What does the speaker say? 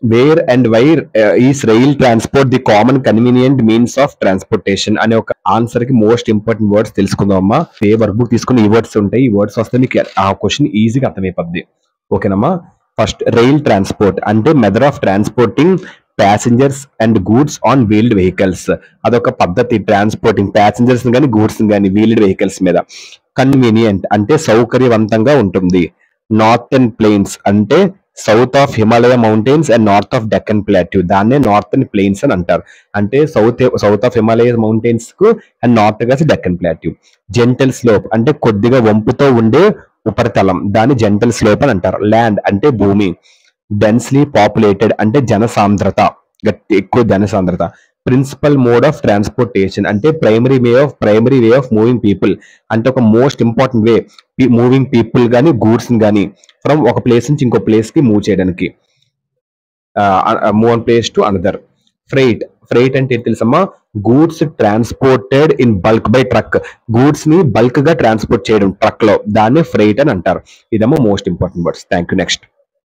Wear and wire is rail transport the common convenient means of transportation అనే ఒక answer కి most important words తెలుసుకుందాం అమ్మా. ఏ work book తీసుకుని ఈ వర్డ్స్ ఉంటాయి, ఈ వర్డ్స్ వస్తే మీకు ఆ క్వశ్చన్ ఈజీగా అర్థమైపోద్ది. ఓకేనమ్మా. ఫస్ట్ రైల్ ట్రాన్స్పోర్ట్ అంటే method of transporting passengers and goods on wield vehicles. అదొక పద్ధతి ట్రాన్స్పోర్టింగ్ ప్యాసింజర్స్ కానీ గూడ్స్ కానీ వీల్డ్ వెహికల్స్ మీద. కన్వీనియంట్ అంటే సౌకర్యవంతంగా ఉంటుంది. నార్థన్ ప్లెయిన్స్ అంటే south of Himalaya mountains and north of Deccan plateau, దాన్నే నార్థన్ ప్లెయిన్స్ అని అంటారు. అంటే సౌత్ ఆఫ్ హిమాలయ మౌంటైన్స్ కు అండ్ నార్త్ గా డెక్కన్ ప్లాట్యూ. జెంటల్ స్లోప్ అంటే కొద్దిగా వంపుతో ఉండే ఉపరితలం, దాన్ని జెంటల్ స్లోప్ అని అంటారు. ల్యాండ్ అంటే భూమి. డెన్స్లీ పాపులేటెడ్ అంటే జనసాంద్రత, ఎక్కువ జనసాంద్రత. ప్రిన్సిపల్ మోడ్ ఆఫ్ ట్రాన్స్పోర్టేషన్ అంటే primary way of moving people, అంటే ఒక most important way moving people కానీ గూడ్స్ కానీ ఫ్రమ్ ఒక ప్లేస్ నుంచి ఇంకో ప్లేస్ కి మూవ్ చేయడానికి. Move one place to another. Freight అంటే ఏంటి తెలుసమ్మా? Goods transported in bulk by truck. Goods ని బల్క్ గా ట్రాన్స్పోర్ట్ చేయడం ట్రక్ లో, దాన్ని ఫ్రైట్ అని అంటారు. ఇదేమో most important words. Thank you. Next.